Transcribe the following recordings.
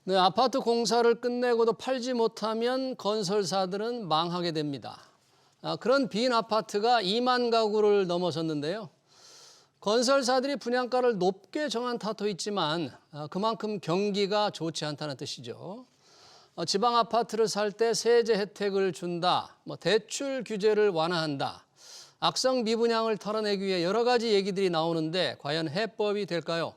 네, 아파트 공사를 끝내고도 팔지 못하면 건설사들은 망하게 됩니다. 그런 빈 아파트가 2만 가구를 넘어섰는데요. 건설사들이 분양가를 높게 정한 탓도 있지만 그만큼 경기가 좋지 않다는 뜻이죠. 지방 아파트를 살 때 세제 혜택을 준다, 대출 규제를 완화한다, 악성 미분양을 털어내기 위해 여러 가지 얘기들이 나오는데 과연 해법이 될까요?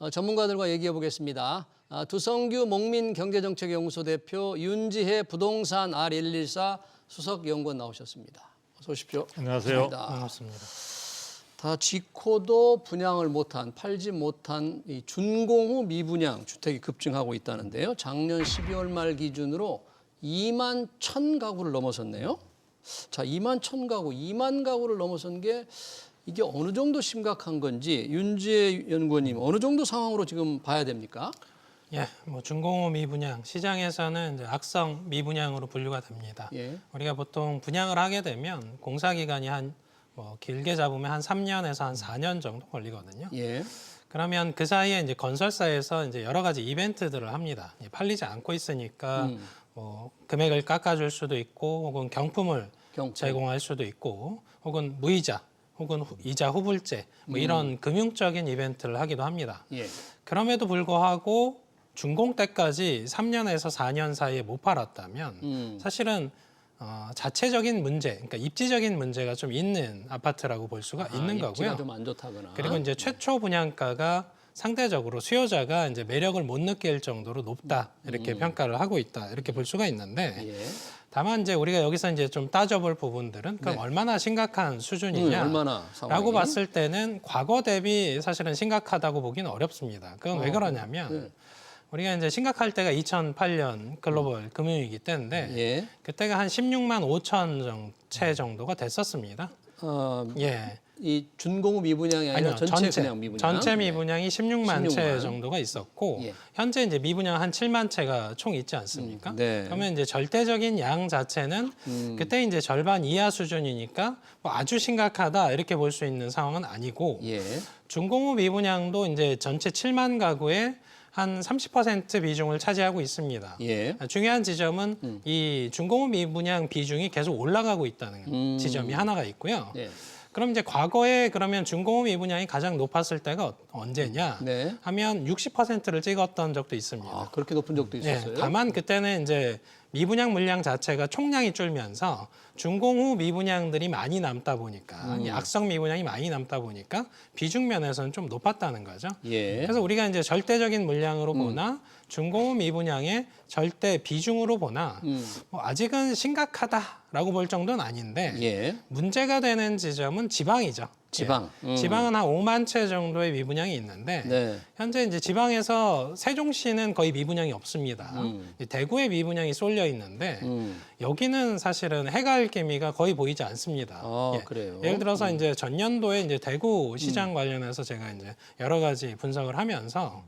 전문가들과 얘기해 보겠습니다. 두성규 목민경제정책연구소 대표, 윤지혜 부동산 R114 수석연구원 나오셨습니다. 어서 오십시오. 안녕하세요. 반갑습니다. 다 짓고도 분양을 못한, 팔지 못한 이 준공후 미분양 주택이 급증하고 있다는데요. 작년 12월 말 기준으로 2만 1천 가구를 넘어섰네요. 자, 2만 1천 가구, 2만 가구를 넘어선 게 이게 어느 정도 심각한 건지 윤지혜 연구원님 어느 정도 상황으로 지금 봐야 됩니까? 예, 준공후 미분양 시장에서는 이제 악성 미분양으로 분류가 됩니다. 예. 우리가 보통 분양을 하게 되면 공사 기간이 길게 잡으면 한 3년에서 한 4년 정도 걸리거든요. 예. 그러면 그 사이에 이제 건설사에서 이제 여러 가지 이벤트들을 합니다. 팔리지 않고 있으니까 금액을 깎아줄 수도 있고, 혹은 경품을 제공할 수도 있고, 혹은 무이자, 혹은 이자 후불제, 이런 금융적인 이벤트를 하기도 합니다. 예. 그럼에도 불구하고 준공 때까지 3년에서 4년 사이에 못 팔았다면 사실은 자체적인 문제, 그러니까 입지적인 문제가 좀 있는 아파트라고 볼 수가 있는 거고요. 입지가 좀 안 좋다거나. 그리고 이제 최초 분양가가 상대적으로 수요자가 이제 매력을 못 느낄 정도로 높다, 이렇게 평가를 하고 있다, 이렇게 볼 수가 있는데, 예. 다만 이제 우리가 여기서 이제 좀 따져볼 부분들은 그럼 얼마나 심각한 수준이냐 얼마나 라고 봤을 때는 과거 대비 사실은 심각하다고 보기는 어렵습니다. 그건 왜 그러냐면 우리가 이제 심각할 때가 2008년 글로벌 금융위기 때인데 예. 그때가 한 16만 5천 채 정도가 됐었습니다. 예. 이 준공후 미분양이 아니라 전체 그냥 미분양. 전체 미분양이 16만 채 16만. 정도가 있었고 예. 현재 이제 미분양 한 7만 채가 총 있지 않습니까? 네. 그러면 이제 절대적인 양 자체는 그때 이제 절반 이하 수준이니까 아주 심각하다, 이렇게 볼 수 있는 상황은 아니고, 예. 준공후 미분양도 이제 전체 7만 가구의 한 30% 비중을 차지하고 있습니다. 예. 중요한 지점은 이 준공후 미분양 비중이 계속 올라가고 있다는 지점이 하나가 있고요. 예. 그럼 이제 과거에 그러면 준공후 미분양이 가장 높았을 때가 언제냐 네. 하면 60%를 찍었던 적도 있습니다. 그렇게 높은 적도 있었어요? 다만 그때는 이제 미분양 물량 자체가 총량이 줄면서 준공후 미분양들이 많이 남다 보니까, 이 악성 미분양이 많이 남다 보니까 비중 면에서는 좀 높았다는 거죠. 예. 그래서 우리가 이제 절대적인 물량으로 보나 준공후 미분양의 절대 비중으로 보나 아직은 심각하다라고 볼 정도는 아닌데, 예. 문제가 되는 지점은 지방이죠. 지방. 지방은 한 5만 채 정도의 미분양이 있는데, 네. 현재 이제 지방에서 세종시는 거의 미분양이 없습니다. 대구에 미분양이 쏠려 있는데 여기는 사실은 해갈 기미가 거의 보이지 않습니다. 그래요? 예를 들어서 이제 전년도에 이제 대구 시장 관련해서 제가 이제 여러 가지 분석을 하면서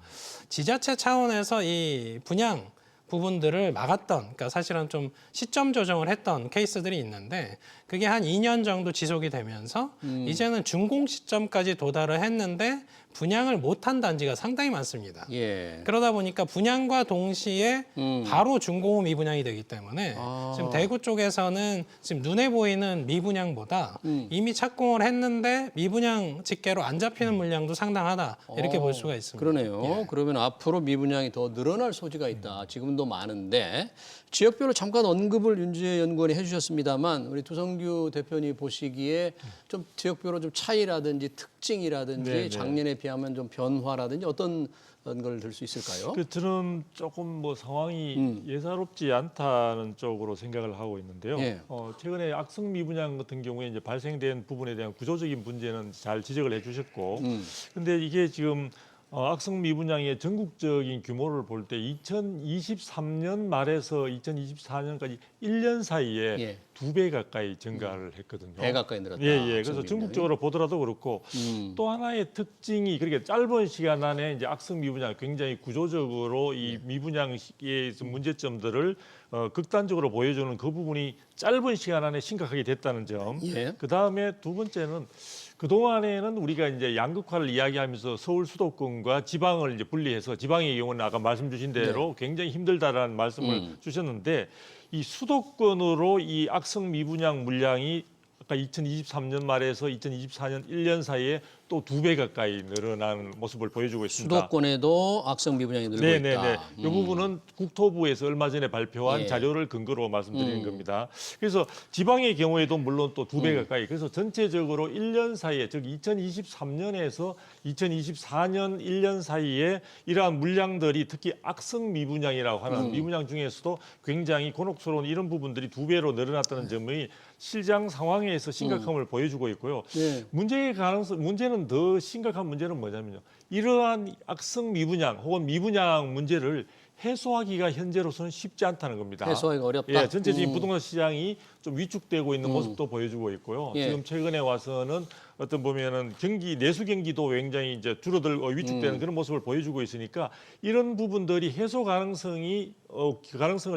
지자체 차원에서 이 분양 부분들을 막았던, 그러니까 사실은 좀 시점 조정을 했던 케이스들이 있는데, 그게 한 2년 정도 지속이 되면서 이제는 준공 시점까지 도달을 했는데 분양을 못한 단지가 상당히 많습니다. 예. 그러다 보니까 분양과 동시에 바로 준공후 미분양이 되기 때문에 지금 대구 쪽에서는 지금 눈에 보이는 미분양보다 이미 착공을 했는데 미분양 집계로 안 잡히는 물량도 상당하다, 이렇게 볼 수가 있습니다. 그러네요. 그러면 앞으로 미분양이 더 늘어날 소지가 있다. 지금도 많은데 지역별로 잠깐 언급을 윤지혜 연구원이 해주셨습니다만 우리 두성규 대표님 보시기에 좀 지역별로 좀 차이라든지 특징이라든지 네, 네. 작년에 비하면 좀 변화라든지 어떤 걸 들 수 있을까요? 저는 조금 상황이 예사롭지 않다는 쪽으로 생각을 하고 있는데요. 예. 최근에 악성 미분양 같은 경우에 이제 발생된 부분에 대한 구조적인 문제는 잘 지적을 해주셨고, 근데 이게 지금 악성 미분양의 전국적인 규모를 볼 때 2023년 말에서 2024년까지 1년 사이에 예. 2배 가까이 증가를 했거든요. 배 가까이 늘었다. 예. 그래서 악성 미분양이. 전국적으로 보더라도 그렇고 또 하나의 특징이 그렇게 짧은 시간 안에 이제 악성 미분양 굉장히 구조적으로 이 미분양의 문제점들을 극단적으로 보여주는 그 부분이 짧은 시간 안에 심각하게 됐다는 점. 예. 그 다음에 두 번째는 그동안에는 우리가 이제 양극화를 이야기하면서 서울 수도권과 지방을 이제 분리해서 지방의 경우는 아까 말씀 주신 대로 굉장히 힘들다라는 말씀을 주셨는데 이 수도권으로 이 악성 미분양 물량이 아까 2023년 말에서 2024년 1년 사이에 또 2배 가까이 늘어나는 모습을 보여주고 있습니다. 수도권에도 악성 미분양이 늘고 네네네. 있다. 이 부분은 국토부에서 얼마 전에 발표한 예. 자료를 근거로 말씀드리는 겁니다. 그래서 지방의 경우에도 물론 또 2배 가까이. 그래서 전체적으로 1년 사이에, 즉 2023년에서 2024년 1년 사이에 이러한 물량들이 특히 악성 미분양이라고 하는 미분양 중에서도 굉장히 곤혹스러운 이런 부분들이 2배로 늘어났다는 점이 실장 상황에서 심각함을 보여주고 있고요. 네. 문제는 더 심각한 문제는 뭐냐면요. 이러한 악성 미분양 혹은 미분양 문제를 해소하기가 현재로서는 쉽지 않다는 겁니다. 해소하기가 어렵다. 예, 전체적인 부동산 시장이 좀 위축되고 있는 모습도 보여주고 있고요. 예. 지금 최근에 와서는 어떤 보면은 내수 경기도 굉장히 이제 줄어들고 위축되는 그런 모습을 보여주고 있으니까 이런 부분들이 해소 가능성을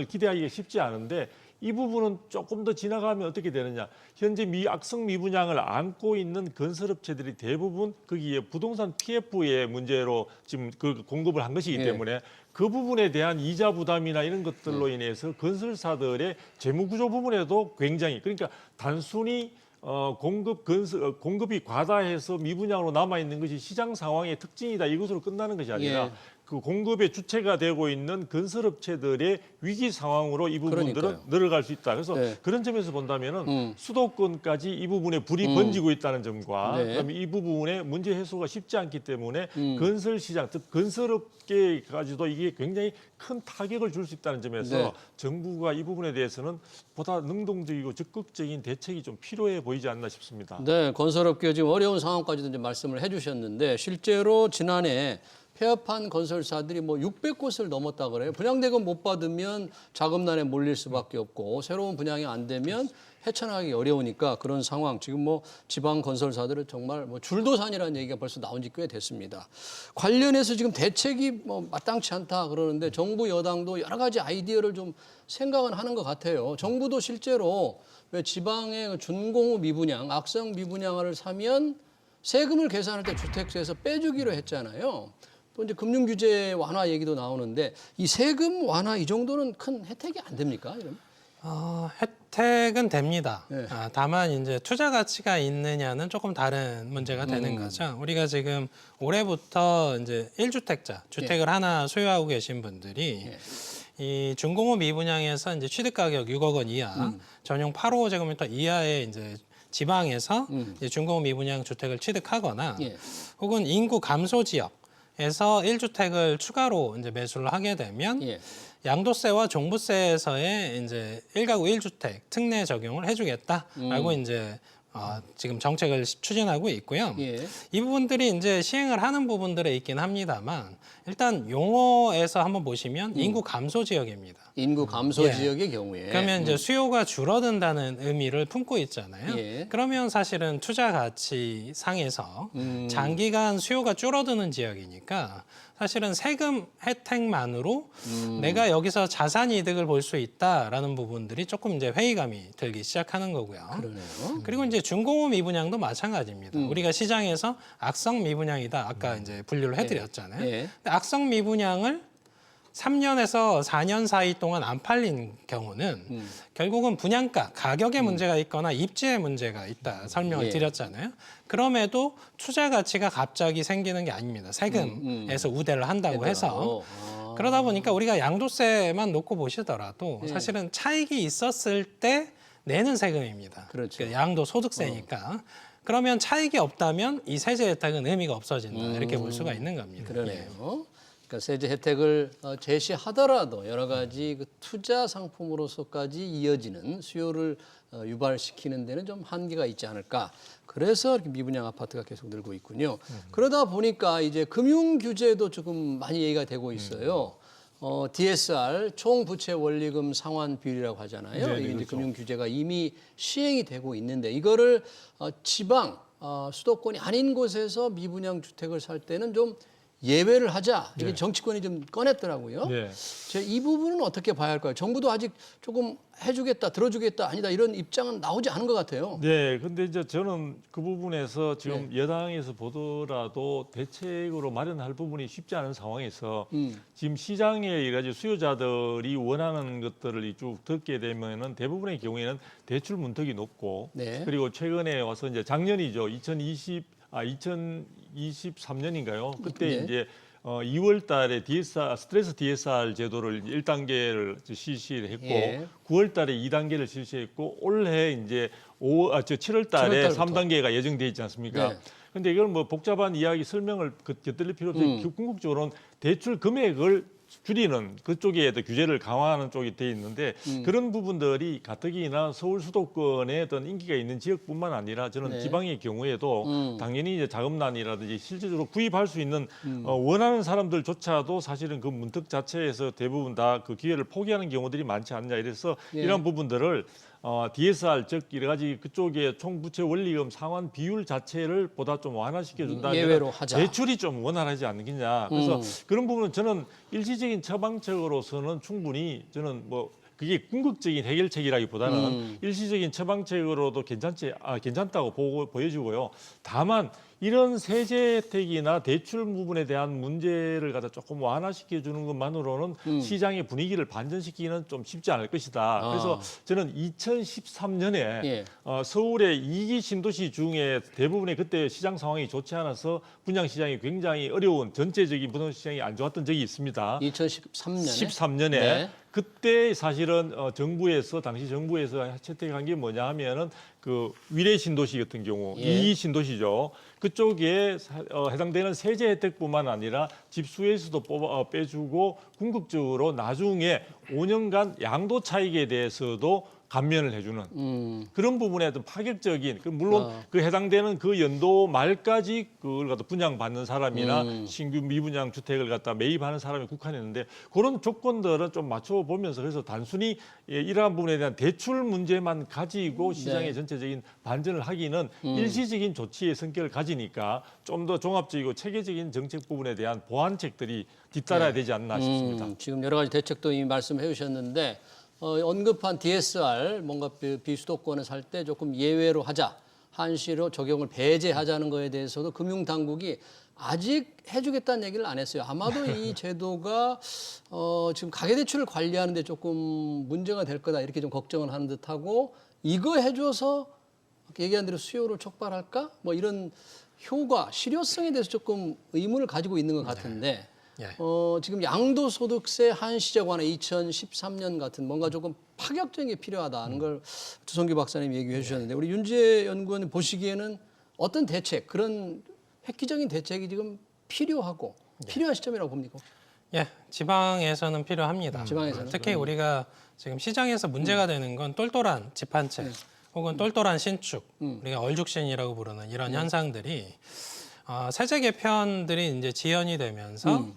기대하기가 쉽지 않은데 이 부분은 조금 더 지나가면 어떻게 되느냐. 현재 악성 미분양을 안고 있는 건설업체들이 대부분 거기에 부동산 PF의 문제로 지금 그 공급을 한 것이기 예. 때문에 그 부분에 대한 이자 부담이나 이런 것들로 인해서 건설사들의 재무구조 부분에도 굉장히 그러니까 단순히 공급이 과다해서 미분양으로 남아 있는 것이 시장 상황의 특징이다 이것으로 끝나는 것이 아니라 예. 그 공급의 주체가 되고 있는 건설업체들의 위기 상황으로 이 부분들은 그러니까요. 늘어갈 수 있다. 그래서 네. 그런 점에서 본다면은 수도권까지 이 부분에 불이 번지고 있다는 점과 네. 그다음에 이 부분의 문제 해소가 쉽지 않기 때문에 건설 시장, 즉 건설업계까지도 이게 굉장히 큰 타격을 줄 수 있다는 점에서 네. 정부가 이 부분에 대해서는 보다 능동적이고 적극적인 대책이 좀 필요해 보이지 않나 싶습니다. 네, 건설업계 지금 어려운 상황까지도 이제 말씀을 해주셨는데 실제로 지난해 폐업한 건설사들이 뭐 600곳을 넘었다 그래요. 분양대금 못 받으면 자금난에 몰릴 수밖에 없고 새로운 분양이 안 되면 헤쳐나가기 어려우니까 그런 상황. 지금 뭐 지방 건설사들은 정말 뭐 줄도산이라는 얘기가 벌써 나온 지 꽤 됐습니다. 관련해서 지금 대책이 뭐 마땅치 않다 그러는데 정부 여당도 여러 가지 아이디어를 좀 생각은 하는 것 같아요. 정부도 실제로 왜 지방의 준공후 미분양, 악성 미분양을 사면 세금을 계산할 때 주택세에서 빼주기로 했잖아요. 또 이제 금융 규제 완화 얘기도 나오는데 이 세금 완화 이 정도는 큰 혜택이 안 됩니까? 이러면? 혜택은 됩니다. 네. 다만 이제 투자 가치가 있느냐는 조금 다른 문제가 되는 거죠. 우리가 지금 올해부터 이제 1주택자 주택을 하나 소유하고 계신 분들이 이 준공후 미분양에서 이제 취득 가격 6억 원 이하, 전용 8호제곱미터 이하의 이제 지방에서 이제 준공후 미분양 주택을 취득하거나 예. 혹은 인구 감소 지역에서 1주택을 추가로 이제 매수를 하게 되면 예. 양도세와 종부세에서의 이제 1가구 1주택 특례 적용을 해주겠다라고 이제 지금 정책을 추진하고 있고요. 예. 이 부분들이 이제 시행을 하는 부분들에 있긴 합니다만 일단 용어에서 한번 보시면 인구 감소 지역입니다. 인구 감소 예. 지역의 경우에 그러면 이제 수요가 줄어든다는 의미를 품고 있잖아요. 예. 그러면 사실은 투자 가치 상에서 장기간 수요가 줄어드는 지역이니까 사실은 세금 혜택만으로 내가 여기서 자산 이득을 볼 수 있다라는 부분들이 조금 이제 회의감이 들기 시작하는 거고요. 그러네요. 그리고 이제 준공후 미분양도 마찬가지입니다. 우리가 시장에서 악성 미분양이다 아까 이제 분류를 해드렸잖아요. 예. 근데 악성 미분양을 3년에서 4년 사이 동안 안 팔린 경우는 결국은 분양가, 가격에 문제가 있거나 입지에 문제가 있다 설명을 예. 드렸잖아요. 그럼에도 투자 가치가 갑자기 생기는 게 아닙니다. 세금에서 우대를 한다고 해서. 그러다 보니까 우리가 양도세만 놓고 보시더라도 사실은 차익이 있었을 때 내는 세금입니다. 그렇죠. 그러니까 양도 소득세니까. 그러면 차익이 없다면 이 세제 혜택은 의미가 없어진다. 이렇게 볼 수가 있는 겁니다. 그러네요. 그러니까 세제 혜택을 제시하더라도 여러 가지 그 투자 상품으로서까지 이어지는 수요를 유발시키는 데는 좀 한계가 있지 않을까. 그래서 이렇게 미분양 아파트가 계속 늘고 있군요. 그러다 보니까 이제 금융 규제도 조금 많이 얘기가 되고 있어요. DSR 총 부채 원리금 상환 비율이라고 하잖아요. 네, 이게 이제 그렇죠. 금융 규제가 이미 시행이 되고 있는데 이거를 지방 수도권이 아닌 곳에서 미분양 주택을 살 때는 좀 예외를 하자 이게 네. 정치권이 좀 꺼냈더라고요. 네. 이 부분은 어떻게 봐야 할까요? 정부도 아직 조금 해주겠다, 들어주겠다, 아니다 이런 입장은 나오지 않은 것 같아요. 네, 근데 이제 저는 그 부분에서 지금 여당에서 보더라도 대책으로 마련할 부분이 쉽지 않은 상황에서 지금 시장에 여러 가지 수요자들이 원하는 것들을 쭉 듣게 되면은 대부분의 경우에는 대출 문턱이 높고 네. 그리고 최근에 와서 이제 작년이죠. 2023년인가요? 그때 네. 이제 2월 달에 스트레스 DSR 제도를 1단계를 실시를 했고 예. 9월 달에 2단계를 실시했고 올해 이제 7월 달에 7월 달부터. 3단계가 예정돼 있지 않습니까? 네. 근데 이걸 뭐 복잡한 이야기 설명을 곁들일 필요 없이 궁극적으로는 대출 금액을 줄이는 그쪽에 규제를 강화하는 쪽이 돼 있는데 그런 부분들이 가뜩이나 서울 수도권에 어떤 인기가 있는 지역뿐만 아니라 저는 네. 지방의 경우에도 당연히 이제 자금난이라든지 실질적으로 구입할 수 있는 원하는 사람들조차도 사실은 그 문턱 자체에서 대부분 다 그 기회를 포기하는 경우들이 많지 않냐 이래서 예. 이런 부분들을 DSR 즉 여러 가지 그쪽에 총부채 원리금 상환 비율 자체를 보다 좀 완화시켜 준다면 예외로 하자. 대출이 좀 원활하지 않겠냐. 그래서 그런 부분은 저는 일시적인 처방책으로서는 충분히 저는 뭐 그게 궁극적인 해결책이라기보다는 일시적인 처방책으로도 괜찮다고 보여지고요. 다만 이런 세제 혜택이나 대출 부분에 대한 문제를 갖다 조금 완화시켜 주는 것만으로는 시장의 분위기를 반전시키기는 좀 쉽지 않을 것이다. 그래서 저는 2013년에 예. 서울의 2기 신도시 중에 대부분의 그때 시장 상황이 좋지 않아서 분양 시장이 굉장히 어려운 전체적인 부동산 시장이 안 좋았던 적이 있습니다. 2013년에 13년에 네. 그때 사실은 당시 정부에서 채택한 게 뭐냐 하면은 그 위례 신도시 같은 경우 예. 2기 신도시죠. 그쪽에 해당되는 세제 혜택뿐만 아니라 집수에서도 빼주고 궁극적으로 나중에 5년간 양도 차익에 대해서도 감면을 해주는 그런 부분에 어떤 파격적인 물론 그 해당되는 그 연도 말까지 그걸 갖다 분양받는 사람이나 신규 미분양 주택을 갖다 매입하는 사람이 국한했는데 그런 조건들은 좀 맞춰보면서 그래서 단순히 이러한 부분에 대한 대출 문제만 가지고 시장의 전체적인 반전을 하기는 일시적인 조치의 성격을 가지니까 좀 더 종합적이고 체계적인 정책 부분에 대한 보완책들이 뒤따라야 되지 않나 싶습니다. 지금 여러 가지 대책도 이미 말씀해 주셨는데 언급한 DSR 뭔가 비수도권에 살 때 조금 예외로 하자, 한시로 적용을 배제하자는 거에 대해서도 금융당국이 아직 해주겠다는 얘기를 안 했어요. 아마도 이 제도가 지금 가계대출을 관리하는 데 조금 문제가 될 거다 이렇게 좀 걱정을 하는 듯하고 이거 해줘서 얘기한 대로 수요를 촉발할까? 뭐 이런 효과, 실효성에 대해서 조금 의문을 가지고 있는 것 같은데 예. 지금 양도소득세 한시적 완화 2013년 같은 뭔가 조금 파격적인 게 필요하다는 걸 주성규 박사님이 얘기해 주셨는데 우리 윤재 연구원님 보시기에는 어떤 대책, 그런 획기적인 대책이 지금 필요하고 필요한 시점이라고 봅니까? 예, 지방에서는 필요합니다. 지방에서는? 특히 우리가 지금 시장에서 문제가 되는 건 똘똘한 집 한 채 혹은 똘똘한 신축, 우리가 얼죽신이라고 부르는 이런 현상들이 세제 개편들이 이제 지연이 되면서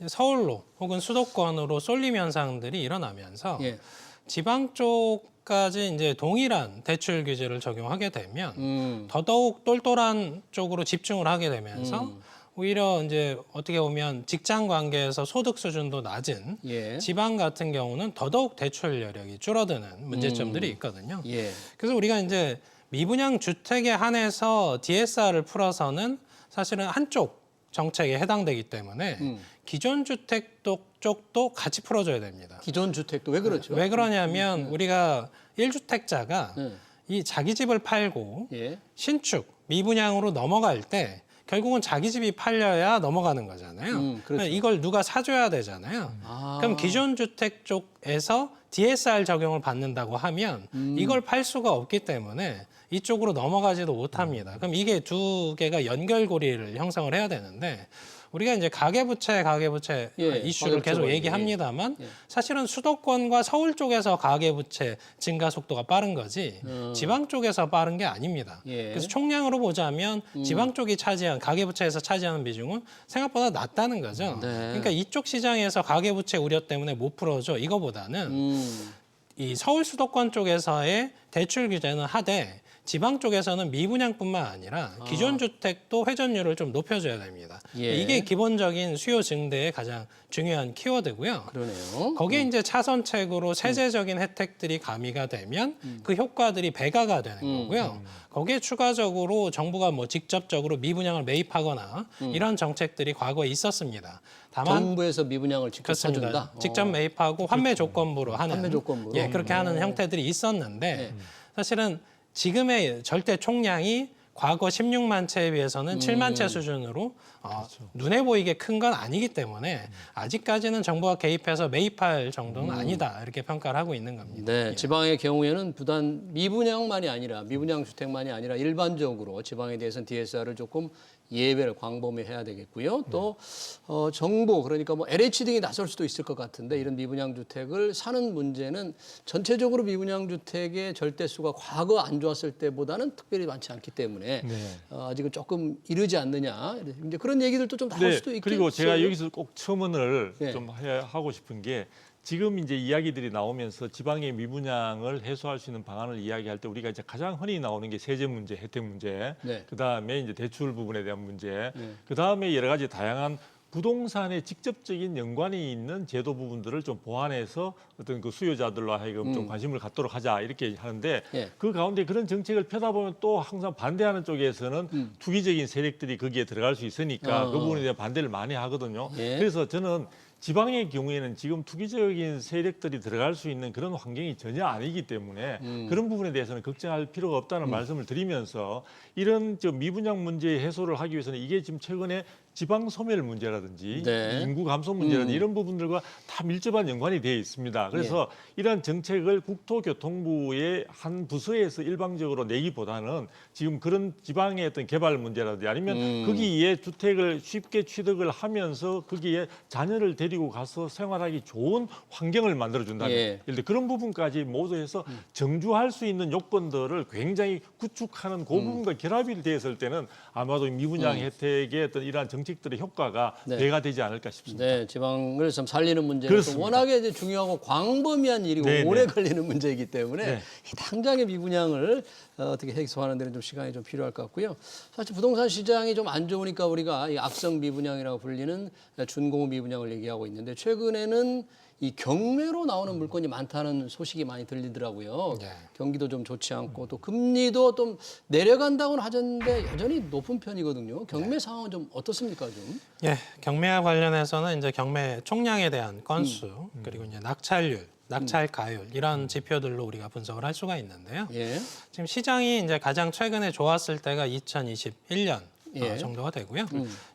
서울로 혹은 수도권으로 쏠림 현상들이 일어나면서 예. 지방 쪽까지 이제 동일한 대출 규제를 적용하게 되면 더더욱 똘똘한 쪽으로 집중을 하게 되면서 오히려 이제 어떻게 보면 직장 관계에서 소득 수준도 낮은 예. 지방 같은 경우는 더더욱 대출 여력이 줄어드는 문제점들이 있거든요. 예. 그래서 우리가 이제 미분양 주택에 한해서 DSR을 풀어서는 사실은 한쪽 정책에 해당되기 때문에 기존 주택 쪽도 같이 풀어줘야 됩니다. 기존 주택도 왜 그렇죠? 왜 그러냐면 우리가 1주택자가 이 자기 집을 팔고 예. 신축, 미분양으로 넘어갈 때 결국은 자기 집이 팔려야 넘어가는 거잖아요. 그렇죠. 그러니까 이걸 누가 사줘야 되잖아요. 아. 그럼 기존 주택 쪽에서 DSR 적용을 받는다고 하면 이걸 팔 수가 없기 때문에 이쪽으로 넘어가지도 못합니다. 그럼 이게 두 개가 연결고리를 형성을 해야 되는데 우리가 이제 가계부채 예, 이슈를 계속 가계부채 얘기합니다만 예. 사실은 수도권과 서울 쪽에서 가계부채 증가 속도가 빠른 거지 지방 쪽에서 빠른 게 아닙니다. 예. 그래서 총량으로 보자면 지방 쪽이 차지한 가계부채에서 차지하는 비중은 생각보다 낮다는 거죠. 네. 그러니까 이쪽 시장에서 가계부채 우려 때문에 못 풀어줘 이거보다는 이 서울 수도권 쪽에서의 대출 규제는 하되 지방 쪽에서는 미분양뿐만 아니라 기존 주택도 회전율을 좀 높여줘야 됩니다. 예. 이게 기본적인 수요 증대의 가장 중요한 키워드고요. 그러네요. 거기에 이제 차선책으로 세제적인 혜택들이 가미가 되면 그 효과들이 배가가 되는 거고요. 거기에 추가적으로 정부가 뭐 직접적으로 미분양을 매입하거나 이런 정책들이 과거에 있었습니다. 다만 정부에서 미분양을 직접 그렇습니다. 사준다. 직접 매입하고 환매 조건부로 하는 환매 조건부로? 예, 그렇게 하는 형태들이 있었는데 사실은 지금의 절대 총량이 과거 16만 채에 비해서는 7만 채 수준으로 눈에 보이게 큰 건 아니기 때문에 아직까지는 정부가 개입해서 매입할 정도는 아니다 이렇게 평가를 하고 있는 겁니다. 네, 지방의 경우에는 부단 미분양만이 아니라 미분양 주택만이 아니라 일반적으로 지방에 대해서는 DSR을 조금 예외를 광범위해야 되겠고요. 또 정부 그러니까 뭐 LH 등이 나설 수도 있을 것 같은데 이런 미분양 주택을 사는 문제는 전체적으로 미분양 주택의 절대수가 과거 안 좋았을 때보다는 특별히 많지 않기 때문에 아직은 조금 이르지 않느냐 이제 그런 얘기들도 좀 나올 수도 있겠죠. 그리고 제가 여기서 꼭 첨언을 네. 좀 하고 싶은 게 지금 이제 이야기들이 나오면서 지방의 미분양을 해소할 수 있는 방안을 이야기할 때 우리가 이제 가장 흔히 나오는 게 세제 문제, 혜택 문제, 네. 그다음에 이제 대출 부분에 대한 문제, 네. 그다음에 여러 가지 다양한 부동산에 직접적인 연관이 있는 제도 부분들을 좀 보완해서 어떤 그 수요자들로 하여금 좀 관심을 갖도록 하자 이렇게 하는데 예. 그 가운데 그런 정책을 펴다 보면 또 항상 반대하는 쪽에서는 투기적인 세력들이 거기에 들어갈 수 있으니까 그 부분에 대한 반대를 많이 하거든요. 예. 그래서 저는 지방의 경우에는 지금 투기적인 세력들이 들어갈 수 있는 그런 환경이 전혀 아니기 때문에 그런 부분에 대해서는 걱정할 필요가 없다는 말씀을 드리면서 이런 저 미분양 문제 해소를 하기 위해서는 이게 지금 최근에 지방 소멸 문제라든지 네. 인구 감소 문제라든지 이런 부분들과 다 밀접한 연관이 되어 있습니다. 그래서 이러한 정책을 국토교통부의 한 부서에서 일방적으로 내기보다는 지금 그런 지방의 어떤 개발 문제라든지 아니면 거기에 주택을 쉽게 취득을 하면서 거기에 자녀를 데리고 가서 생활하기 좋은 환경을 만들어준다면 예. 예를 들어 그런 부분까지 모두 해서 정주할 수 있는 요건들을 굉장히 구축하는 그 부분과 결합이 되었을 때는 아마도 미분양 혜택의 어떤 이러한 정책들의 효과가 네. 배가 되지 않을까 싶습니다. 네, 지방을 좀 살리는 문제는 또 그렇습니다. 워낙에 이제 중요하고 광범위한 일이고 네, 오래 네. 걸리는 문제이기 때문에 네. 이 당장의 미분양을 어떻게 해소하는 데는 좀 시간이 좀 필요할 것 같고요. 사실 부동산 시장이 좀 안 좋으니까 우리가 이 악성 미분양이라고 불리는 준공업 미분양을 얘기하고 있는데 최근에는 이 경매로 나오는 물건이 많다는 소식이 많이 들리더라고요. 네. 경기도 좀 좋지 않고 또 금리도 좀 내려간다고는 하셨는데 여전히 높은 편이거든요. 경매 상황은 좀 어떻습니까, 좀? 예, 경매와 관련해서는 이제 경매 총량에 대한 건수 그리고 이제 낙찰률, 낙찰 가율 이런 지표들로 우리가 분석을 할 수가 있는데요. 예. 지금 시장이 이제 가장 최근에 좋았을 때가 2021년 예. 정도가 되고요.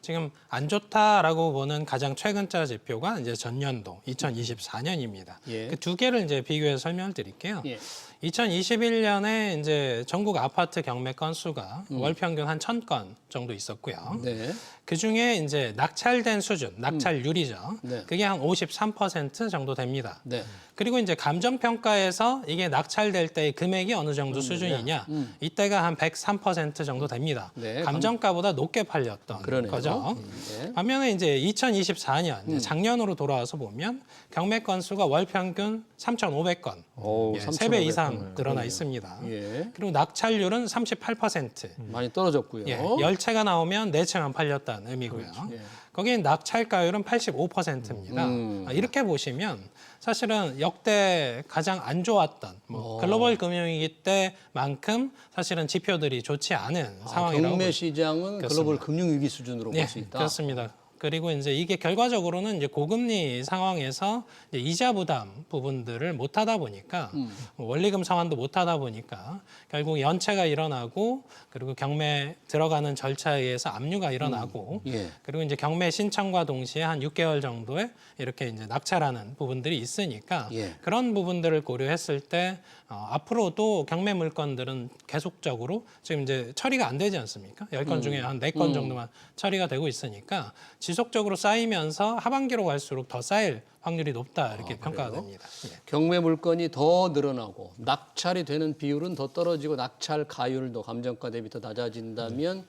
지금 안 좋다라고 보는 가장 최근자 지표가 이제 전년도 2024년입니다. 예. 그 두 개를 이제 비교해서 설명을 드릴게요. 예. 2021년에 이제 전국 아파트 경매 건수가 월 평균 한 1,000건 정도 있었고요. 네. 그 중에 이제 낙찰된 수준, 낙찰률이죠. 네. 그게 한 53% 정도 됩니다. 네. 그리고 이제 감정평가에서 이게 낙찰될 때의 금액이 어느 정도 수준이냐, 이때가 한 103% 정도 됩니다. 네, 감정가보다 높게 팔렸던 그러네요. 거죠. 네. 반면에 이제 2024년, 이제 작년으로 돌아와서 보면 경매 건수가 월 평균 3,500건, 오, 3배 이상 네. 늘어나 있습니다. 예. 그리고 낙찰률은 38%. 많이 떨어졌고요. 예, 10채가 나오면 4채만 팔렸다는 의미고요. 예. 거기에 낙찰가율은 85%입니다. 이렇게 보시면 사실은 역대 가장 안 좋았던 글로벌 금융위기 때만큼 사실은 지표들이 좋지 않은 상황이라고 경매 시장은 그렇습니다. 글로벌 금융위기 수준으로 볼 예, 수 있다. 그렇습니다. 그리고 이제 이게 결과적으로는 이제 고금리 상황에서 이제 이자 부담 부분들을 못 하다 보니까 원리금 상환도 못 하다 보니까 결국 연체가 일어나고 그리고 경매 들어가는 절차에 의해서 압류가 일어나고 예. 그리고 이제 경매 신청과 동시에 한 6개월 정도에 이렇게 이제 낙찰하는 부분들이 있으니까 예. 그런 부분들을 고려했을 때 앞으로도 경매 물건들은 계속적으로 지금 이제 처리가 안 되지 않습니까? 10건 중에 한 4건 정도만 처리가 되고 있으니까 지속적으로 쌓이면서 하반기로 갈수록 더 쌓일 확률이 높다 이렇게 평가가 됩니다. 예. 경매 물건이 더 늘어나고 낙찰이 되는 비율은 더 떨어지고 낙찰 가율도 감정가 대비 더 낮아진다면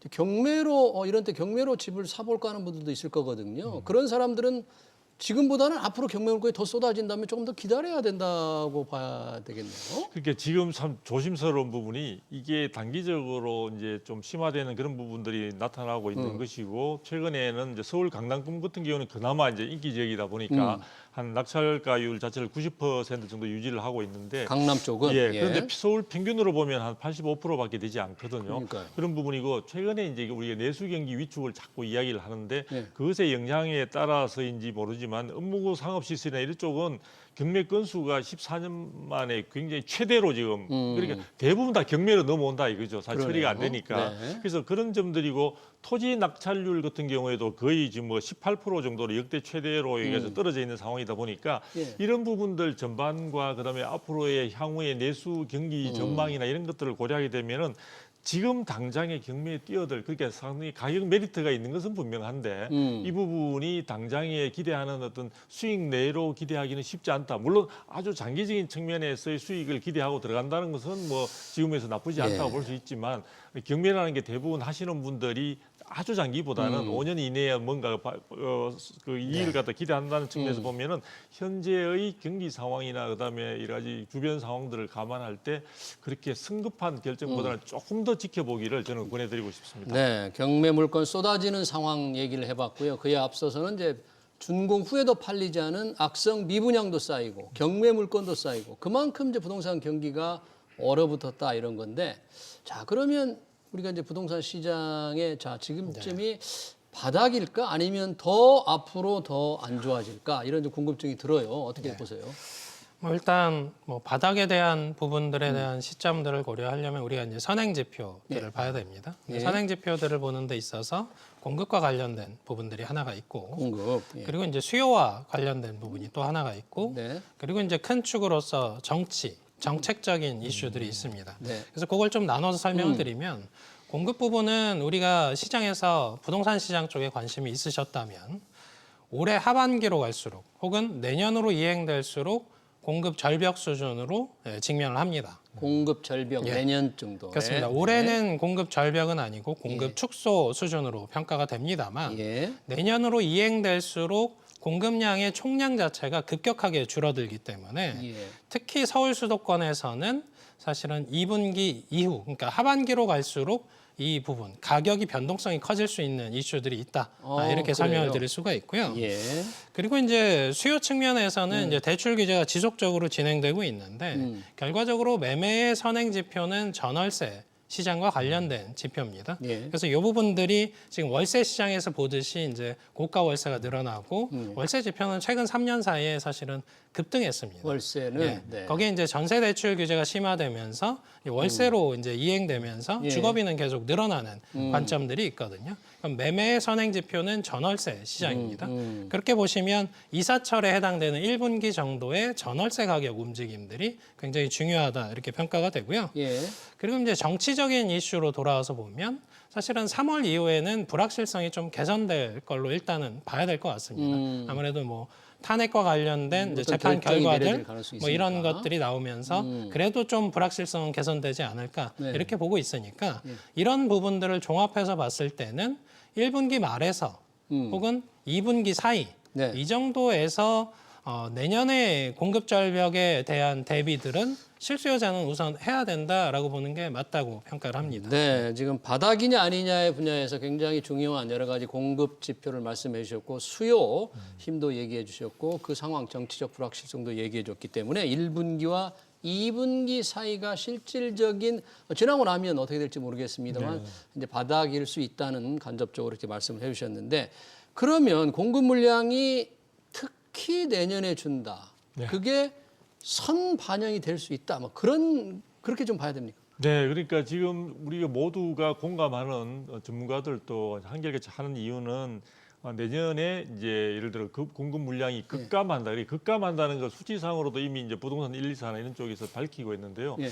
경매로 이런 때 경매로 집을 사볼까 하는 분들도 있을 거거든요. 그런 사람들은 지금보다는 앞으로 경매 물건이 더 쏟아진다면 조금 더 기다려야 된다고 봐야 되겠네요. 그러니까 지금 참 조심스러운 부분이 이게 단기적으로 이제 좀 심화되는 그런 부분들이 나타나고 있는 것이고 최근에는 이제 서울 강남권 같은 경우는 그나마 이제 인기 지역이다 보니까 한 낙찰가율 자체를 90% 정도 유지를 하고 있는데 강남 쪽은 예, 그런데 서울 평균으로 보면 한 85%밖에 되지 않거든요. 그러니까요. 그런 부분이고 최근에 이제 우리가 내수 경기 위축을 자꾸 이야기를 하는데 예. 그것의 영향에 따라서인지 모르지만 업무 상업시설이나 이런 쪽은 경매 건수가 14년 만에 굉장히 최대로 지금 그러니까 대부분 다 경매로 넘어온다 이거죠. 잘 처리가 안 그러네요. 되니까. 네. 그래서 그런 점들이고 토지 낙찰률 같은 경우에도 거의 지금 뭐 18% 정도로 역대 최대로 여기서 떨어져 있는 상황이다 보니까 예. 이런 부분들 전반과 그다음에 앞으로의 향후의 내수 경기 전망이나 이런 것들을 고려하게 되면은 지금 당장의 경매에 뛰어들 그러니까 상당히 가격 메리트가 있는 것은 분명한데 이 부분이 당장에 기대하는 어떤 수익 내로 기대하기는 쉽지 않다. 물론 아주 장기적인 측면에서의 수익을 기대하고 들어간다는 것은 뭐 지금에서 나쁘지 않다고 볼 수 있지만 경매라는 게 대부분 하시는 분들이 아주 장기보다는 5년 이내에 뭔가 그 이익을 갖다 기대한다는 측면에서 보면은 현재의 경기 상황이나 그다음에 여러 가지 주변 상황들을 감안할 때 그렇게 성급한 결정보다는 조금 더 지켜보기를 저는 권해드리고 싶습니다. 네, 경매 물건 쏟아지는 상황 얘기를 해봤고요. 그에 앞서서는 이제 준공 후에도 팔리지 않은 악성 미분양도 쌓이고 경매 물건도 쌓이고 그만큼 이제 부동산 경기가 얼어붙었다 이런 건데 자 그러면 우리가 이제 부동산 시장의 자 지금쯤이 바닥일까 아니면 더 앞으로 더 안 좋아질까 이런 좀 궁금증이 들어요. 어떻게 보세요? 뭐 일단 뭐 바닥에 대한 부분들에 대한 시점들을 고려하려면 우리가 이제 선행 지표들을 봐야 됩니다. 예. 선행 지표들을 보는 데 있어서 공급과 관련된 부분들이 하나가 있고 공급. 예. 그리고 이제 수요와 관련된 부분이 또 하나가 있고 네. 그리고 이제 큰 축으로서 정책적인 이슈들이 있습니다. 네. 그래서 그걸 좀 나눠서 설명을 드리면 공급 부분은 우리가 시장에서 부동산 시장 쪽에 관심이 있으셨다면 올해 하반기로 갈수록 혹은 내년으로 이행될수록 공급 절벽 수준으로 직면을 합니다. 공급 절벽 내년 정도. 그렇습니다. 올해는 공급 절벽은 아니고 공급 축소 수준으로 평가가 됩니다만 예. 내년으로 이행될수록 공급량의 총량 자체가 급격하게 줄어들기 때문에 예. 특히 서울 수도권에서는 사실은 2분기 이후, 그러니까 하반기로 갈수록 이 부분, 가격이 변동성이 커질 수 있는 이슈들이 있다. 이렇게 그래요? 설명을 드릴 수가 있고요. 예. 그리고 이제 수요 측면에서는 이제 대출 규제가 지속적으로 진행되고 있는데 결과적으로 매매의 선행 지표는 전월세 시장과 관련된 지표입니다. 예. 그래서 이 부분들이 지금 월세 시장에서 보듯이 이제 고가 월세가 늘어나고 월세 지표는 최근 3년 사이에 사실은 급등했습니다. 월세는 예. 네. 거기에 이제 전세 대출 규제가 심화되면서 이 월세로 이제 이행되면서 예. 주거비는 계속 늘어나는 관점들이 있거든요. 그럼 매매의 선행 지표는 전월세 시장입니다. 그렇게 보시면 이사철에 해당되는 1분기 정도의 전월세 가격 움직임들이 굉장히 중요하다 이렇게 평가가 되고요. 예. 그리고 이제 정치적인 이슈로 돌아와서 보면 사실은 3월 이후에는 불확실성이 좀 개선될 걸로 일단은 봐야 될 것 같습니다. 아무래도 뭐 탄핵과 관련된 이제 어떤 재판 결정이 결과들 내려질 가능성이 뭐 이런 있으니까. 것들이 나오면서 그래도 좀 불확실성은 개선되지 않을까 네. 이렇게 보고 있으니까 이런 부분들을 종합해서 봤을 때는 1분기 말에서 혹은 2분기 사이 네. 이 정도에서 내년에 공급 절벽에 대한 대비들은 실수요자는 우선 해야 된다라고 보는 게 맞다고 평가를 합니다. 네, 지금 바닥이냐 아니냐의 분야에서 굉장히 중요한 여러 가지 공급 지표를 말씀해 주셨고 수요 힘도 얘기해 주셨고 그 상황 정치적 불확실성도 얘기해 줬기 때문에 1분기와 2분기 사이가 실질적인 지나고 나면 어떻게 될지 모르겠습니다만 이제 바닥일 수 있다는 간접적으로 이렇게 말씀을 해 주셨는데 그러면 공급 물량이 특히 내년에 준다. 그게 선 반영이 될 수 있다. 뭐 그렇게 좀 봐야 됩니까? 네, 그러니까 지금 우리가 모두가 공감하는 전문가들도 한결같이 하는 이유는 내년에 이제 예를 들어 공급 물량이 급감한다. 급감한다는 걸 수치상으로도 이미 이제 부동산 1, 2, 4나 이런 쪽에서 밝히고 있는데요. 예.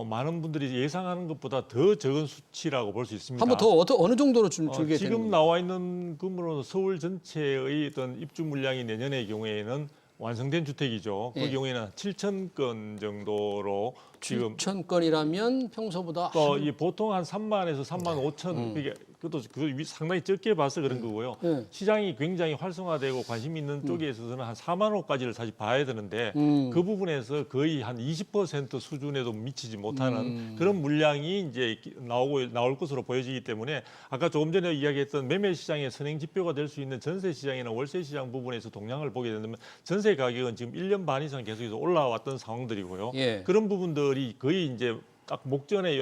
많은 분들이 예상하는 것보다 더 적은 수치라고 볼 수 있습니다. 한번 더 어느 정도로 줄게 되는 지금 겁니까? 나와 있는 금으로 서울 전체의 어떤 입주 물량이 내년의 경우에는 완성된 주택이죠. 그 예. 경우에는 7천 건 정도로 지금 7천 건이라면 평소보다 이 보통 한 3만에서 3만 5천 그게 그것도 상당히 적게 봐서 그런 거고요. 네. 시장이 굉장히 활성화되고 관심 있는 쪽에 있어서는 한 4만 호까지를 사실 봐야 되는데 그 부분에서 거의 한 20% 수준에도 미치지 못하는 그런 물량이 이제 나올 것으로 보여지기 때문에 아까 조금 전에 이야기했던 매매 시장의 선행 지표가 될 수 있는 전세 시장이나 월세 시장 부분에서 동향을 보게 된다면 전세 가격은 지금 1년 반 이상 계속해서 올라왔던 상황들이고요. 예. 그런 부분들이 거의 이제 딱 목전에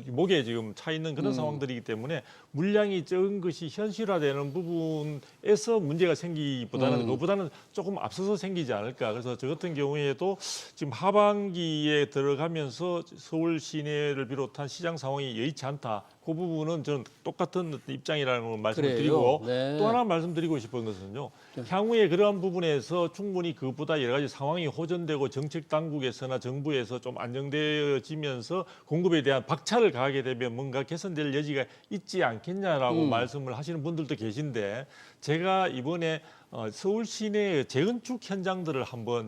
목에 지금 차 있는 그런 상황들이기 때문에 물량이 적은 것이 현실화되는 부분에서 문제가 생기기보다는 그것보다는 조금 앞서서 생기지 않을까. 그래서 저 같은 경우에도 지금 하반기에 들어가면서 서울 시내를 비롯한 시장 상황이 여의치 않다. 그 부분은 저는 똑같은 입장이라는 걸 말씀을 그래요? 드리고 네. 또 하나 말씀드리고 싶은 것은요. 향후에 그러한 부분에서 충분히 그것보다 여러 가지 상황이 호전되고 정책 당국에서나 정부에서 좀 안정되어지면서 공급에 대한 박차를 가하게 되면 뭔가 개선될 여지가 있지 않겠냐라고 말씀을 하시는 분들도 계신데 제가 이번에 서울 시내의 재건축 현장들을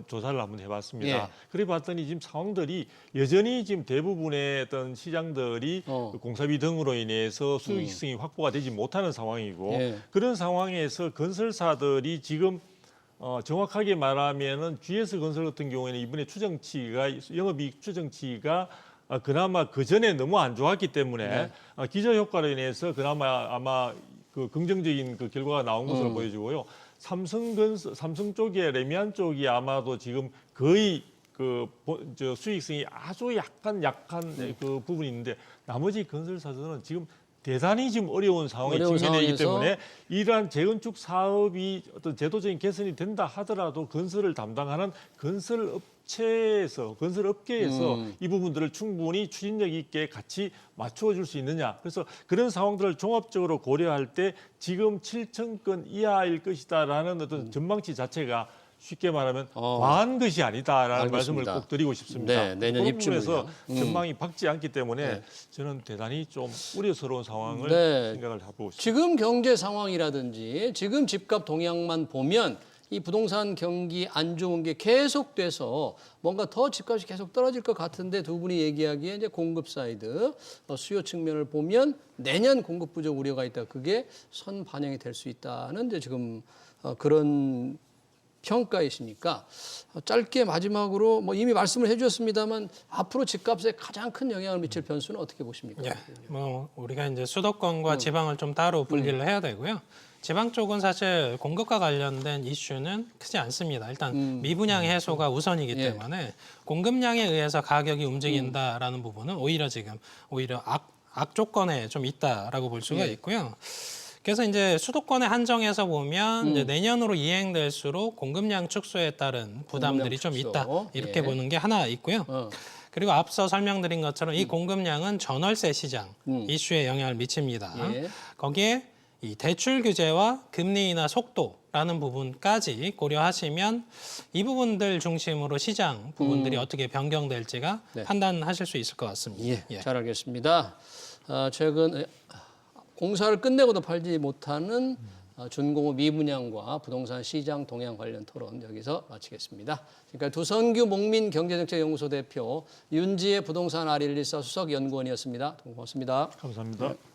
조사를 한번 해봤습니다. 예. 그래 봤더니 지금 상황들이 여전히 지금 대부분의 어떤 시장들이 공사비 등으로 인해서 수익성이 확보가 되지 못하는 상황이고 예. 그런 상황에서 건설사들이 지금 정확하게 말하면은 GS 건설 같은 경우에는 이번에 영업이익 추정치가 그나마 그 전에 너무 안 좋았기 때문에 기저 효과로 인해서 그나마 아마 그 긍정적인 그 결과가 나온 것으로 보여지고요. 삼성 쪽에 레미안 쪽이 아마도 지금 거의 저 수익성이 아주 약한 그 부분이 있는데 나머지 건설사들은 지금 대단히 지금 어려운 상황에 직면해 있기 때문에 이러한 재건축 사업이 어떤 제도적인 개선이 된다 하더라도 건설을 담당하는 건설업계에서 이 부분들을 충분히 추진력 있게 같이 맞추어 줄 수 있느냐. 그래서 그런 상황들을 종합적으로 고려할 때 지금 7천 건 이하일 것이다라는 어떤 전망치 자체가 쉽게 말하면 과한 것이 아니다라는 알겠습니다. 말씀을 꼭 드리고 싶습니다. 네, 내년 입주에서 입주문이요. 전망이 밝지 않기 때문에 네. 저는 대단히 좀 우려스러운 상황을 네. 생각을 해보고 있습니다. 지금 경제 상황이라든지 지금 집값 동향만 보면 이 부동산 경기 안 좋은 게 계속돼서 뭔가 더 집값이 계속 떨어질 것 같은데 두 분이 얘기하기에 이제 공급 사이드 수요 측면을 보면 내년 공급 부족 우려가 있다. 그게 선 반영이 될 수 있다는 이제 지금 그런 평가이시니까 짧게 마지막으로 뭐 이미 말씀을 해주셨습니다만 앞으로 집값에 가장 큰 영향을 미칠 변수는 어떻게 보십니까? 예, 뭐 우리가 이제 수도권과 지방을 좀 따로 분리를 해야 되고요. 지방 쪽은 사실 공급과 관련된 이슈는 크지 않습니다. 일단 미분양 해소가 우선이기 예. 때문에 공급량에 의해서 가격이 움직인다라는 부분은 오히려 악조건에 좀 있다라고 볼 수가 예. 있고요. 그래서 이제 수도권에 한정해서 보면 이제 내년으로 이행될수록 공급량 축소에 따른 부담들이 좀 축소. 있다. 이렇게 예. 보는 게 하나 있고요. 그리고 앞서 설명드린 것처럼 이 공급량은 전월세 시장 이슈에 영향을 미칩니다. 예. 거기에 이 대출 규제와 금리 인하 속도라는 부분까지 고려하시면 이 부분들 중심으로 시장 부분들이 어떻게 변경될지가 네. 판단하실 수 있을 것 같습니다. 예, 잘 알겠습니다. 최근 공사를 끝내고도 팔지 못하는 준공업 미분양과 부동산 시장 동향 관련 토론 여기서 마치겠습니다. 지금까지 두선규 목민경제정책연구소 대표, 윤지혜 부동산 아릴리사 수석연구원이었습니다. 고맙습니다. 감사합니다.